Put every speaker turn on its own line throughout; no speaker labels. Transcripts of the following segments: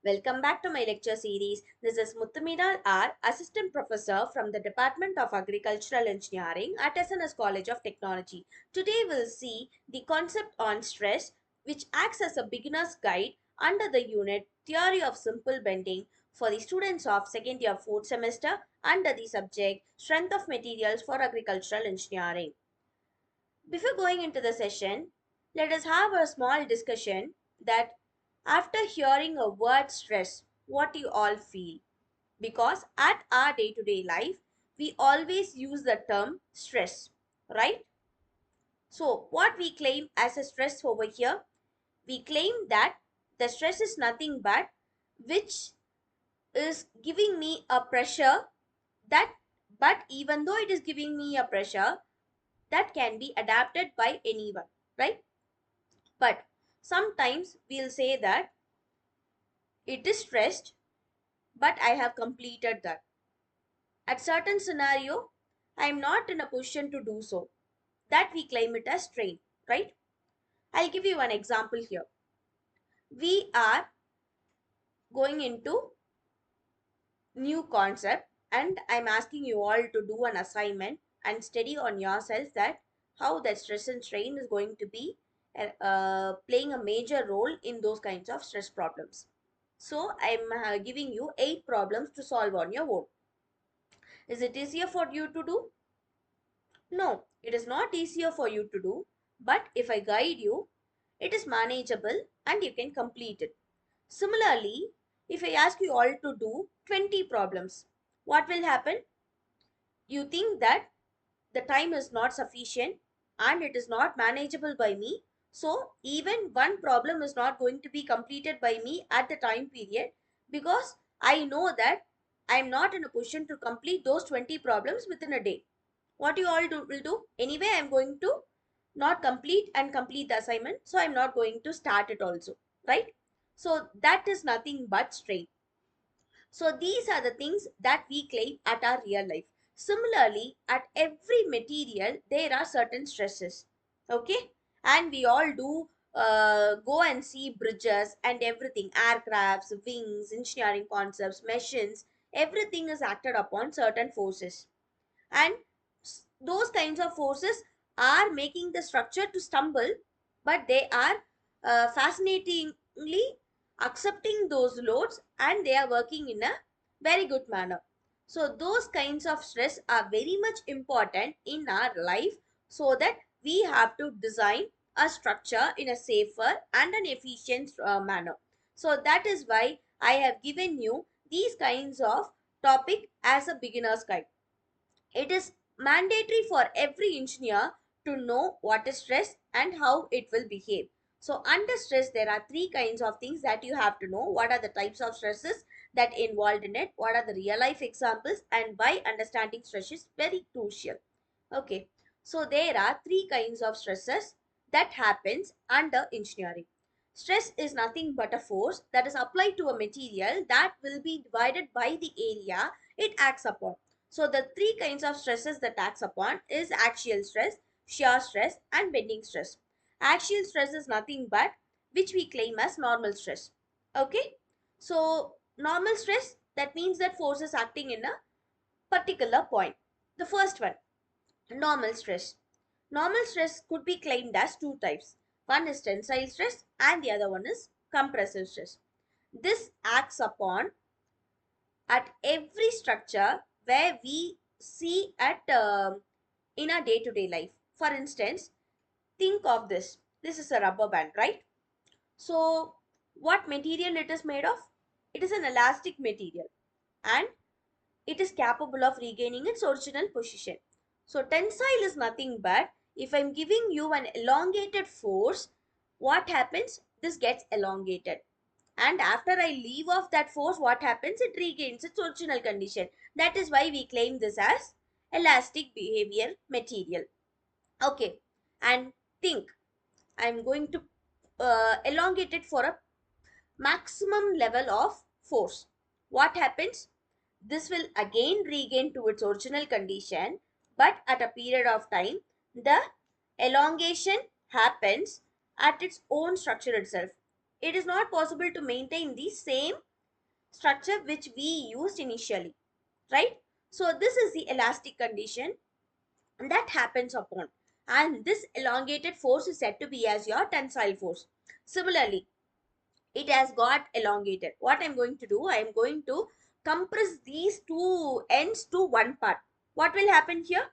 Welcome back to my lecture series. This is Muthamida R, Assistant Professor from the Department of Agricultural Engineering at SNS College of Technology. Today we'll see the concept on stress, which acts as a beginner's guide under the unit Theory of Simple Bending for the students of second year fourth semester under the subject Strength of Materials for Agricultural Engineering. Before going into the session, let us have a small discussion that after hearing a word stress, what you all feel. Because at our day to day life, we always use the term stress, right? So, what we claim as a stress over here, we claim that the stress is nothing but which is giving me a pressure that, but even though it is giving me a pressure, that can be adapted by anyone, right? But sometimes we'll say that it is stressed, but I have completed that. At certain scenario, I am not in a position to do so. That we claim it as strain, right? I'll give you an example here. We are going into new concept and I'm asking you all to do an assignment and study on yourself that how that stress and strain is going to be playing a major role in those kinds of stress problems. So I'm giving you 8 problems to solve on your own. Is it easier for you to do? No, it is not easier for you to do, but if I guide you, it is manageable and you can complete it. Similarly, if I ask you all to do 20 problems, what will happen? You think that the time is not sufficient and it is not manageable by me. So, even one problem is not going to be completed by me at the time period because I know that I am not in a position to complete those 20 problems within a day. What you all will do? Anyway, I am going to not complete the assignment. So, I am not going to start it also. Right? So, that is nothing but strain. So these are the things that we claim at our real life. Similarly, at every material, there are certain stresses. Okay? And we all do go and see bridges and everything, aircrafts, wings, engineering concepts, machines, everything is acted upon certain forces. And those kinds of forces are making the structure to stumble, but they are fascinatingly accepting those loads and they are working in a very good manner. So those kinds of stress are very much important in our life so that we have to design a structure in a safer and an efficient manner. So that is why I have given you these kinds of topic as a beginner's guide. It is mandatory for every engineer to know what is stress and how it will behave. So under stress, there are 3 kinds of things that you have to know. What are the types of stresses that involved in it? What are the real life examples? And why understanding stress is very crucial. Okay. So there are 3 kinds of stresses that happens under engineering. Stress is nothing but a force that is applied to a material that will be divided by the area it acts upon. So the 3 kinds of stresses that acts upon is axial stress, shear stress and bending stress. Axial stress is nothing but which we claim as normal stress. Okay. So normal stress, that means that force is acting in a particular point. The first one, normal stress. Normal stress could be claimed as 2 types. One is tensile stress and the other one is compressive stress. This acts upon at every structure where we see at in our day-to-day life. For instance, think of this. This is a rubber band, right? So, what material it is made of? It is an elastic material and it is capable of regaining its original position. So, tensile is nothing but if I'm giving you an elongated force, what happens? This gets elongated. And after I leave off that force, what happens? It regains its original condition. That is why we claim this as elastic behavior material. Okay. And think, I'm going to elongate it for a maximum level of force. What happens? This will again regain to its original condition, but at a period of time, the elongation happens at its own structure itself. It is not possible to maintain the same structure which we used initially, right? So this is the elastic condition that happens upon, and this elongated force is said to be as your tensile force. Similarly, it has got elongated. What I'm going to do, I'm going to compress these two ends to one part. What will happen here?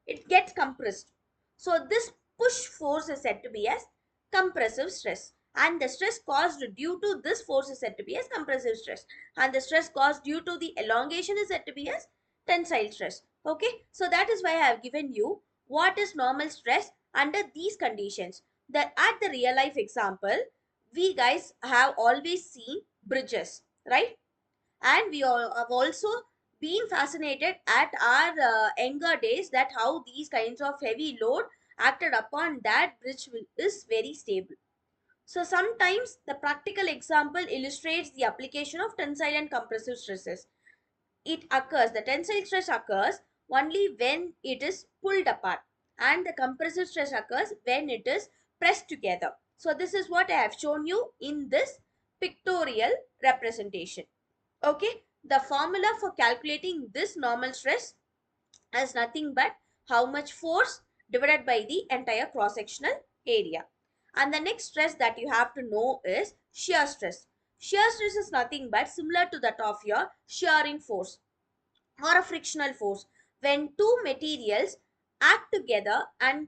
It gets compressed. So this push force is said to be as compressive stress, and the stress caused due to this force is said to be as compressive stress, and the stress caused due to the elongation is said to be as tensile stress. Okay, so that is why I have given you what is normal stress under these conditions. That at the real life example, we guys have always seen bridges, right? And we all have also been fascinated at our younger days that how these kinds of heavy load acted upon that is very stable. So sometimes the practical example illustrates the application of tensile and compressive stresses. The tensile stress occurs only when it is pulled apart, and the compressive stress occurs when it is pressed together. So this is what I have shown you in this pictorial representation. Okay, the formula for calculating this normal stress is nothing but how much force divided by the entire cross sectional area. And the next stress that you have to know is shear stress. Shear stress is nothing but similar to that of your shearing force or a frictional force. When two materials act together and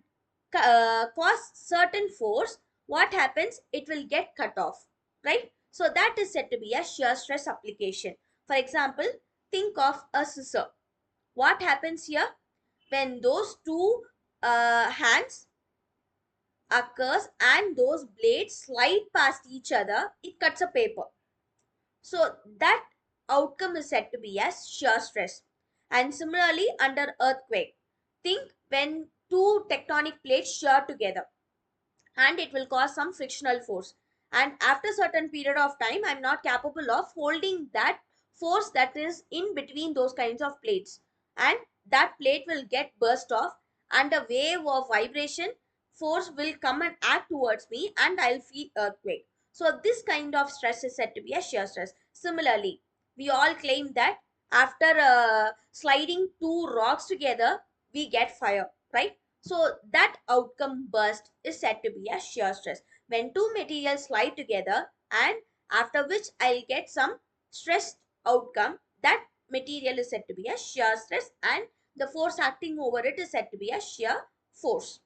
cause certain force, what happens? It will get cut off, right? So that is said to be a shear stress application. For example, think of a scissor. What happens here? When those two hands occurs and those blades slide past each other, it cuts a paper. So that outcome is said to be as shear stress. And similarly, under earthquake, think when two tectonic plates shear together and it will cause some frictional force. And after certain period of time, I'm not capable of holding that force that is in between those kinds of plates. And that plate will get burst off, and a wave of vibration force will come and act towards me, and I'll feel earthquake. So this kind of stress is said to be a shear stress. Similarly, we all claim that after sliding two rocks together, we get fire, right? So that outcome burst is said to be a shear stress. When two materials slide together and after which I'll get some stressed outcome, that material is said to be a shear stress, and the force acting over it is said to be a shear force.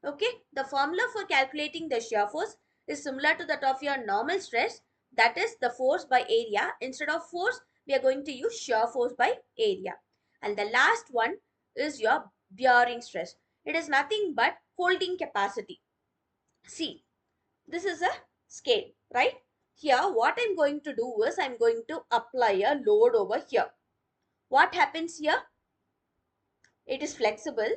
Okay, the formula for calculating the shear force is similar to that of your normal stress, that is the force by area. Instead of force, we are going to use shear force by area. And the last one is your bearing stress. It is nothing but holding capacity. See, this is a scale, right? Here, what I'm going to do is I'm going to apply a load over here. What happens here? It is flexible,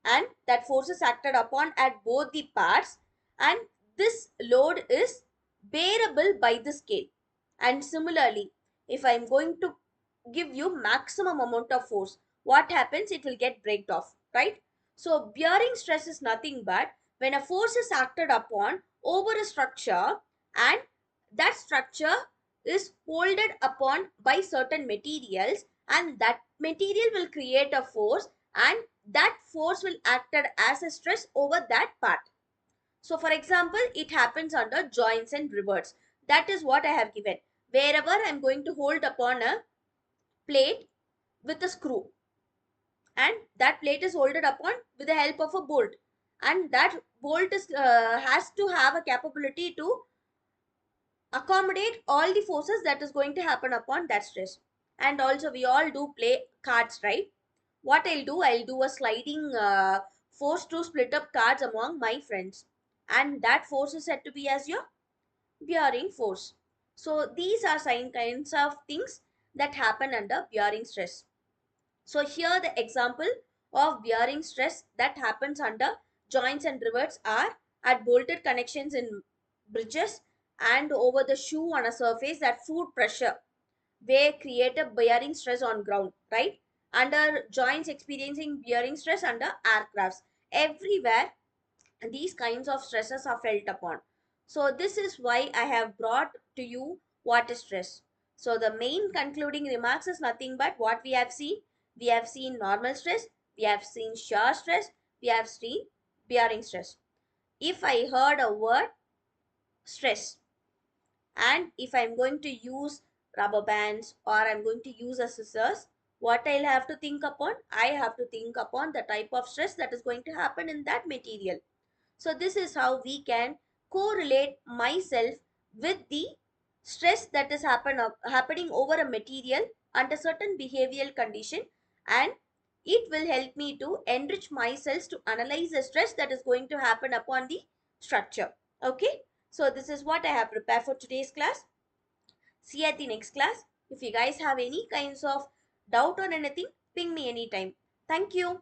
and that force is acted upon at both the parts, and this load is bearable by the scale. And similarly, if I'm going to give you maximum amount of force, what happens? It will get breaked off, right? So bearing stress is nothing but when a force is acted upon over a structure, and that structure is holded upon by certain materials, and that material will create a force, and that force will act as a stress over that part. So for example, it happens under joints and rivets. That is what I have given. Wherever I'm going to hold upon a plate with a screw, and that plate is holded upon with the help of a bolt, and that bolt has to have a capability to accommodate all the forces that is going to happen upon that stress. And also we all do play cards, right? What I'll do a sliding force to split up cards among my friends, and that force is said to be as your bearing force. So these are some kinds of things that happen under bearing stress. So here the example of bearing stress that happens under joints and rivets are at bolted connections in bridges, and over the shoe on a surface that foot pressure they create a bearing stress on ground, right? Under joints experiencing bearing stress under aircrafts. Everywhere these kinds of stresses are felt upon. So this is why I have brought to you what is stress. So the main concluding remarks is nothing but what we have seen. We have seen normal stress, we have seen shear stress, we have seen bearing stress. If I heard a word stress, and if I'm going to use rubber bands or I'm going to use a scissors, what I'll have to think upon? I have to think upon the type of stress that is going to happen in that material. So this is how we can correlate myself with the stress that is happening over a material under certain behavioral condition, and it will help me to enrich myself to analyze the stress that is going to happen upon the structure. Okay, so this is what I have prepared for today's class. See you at the next class. If you guys have any kinds of doubt or anything, ping me anytime. Thank you.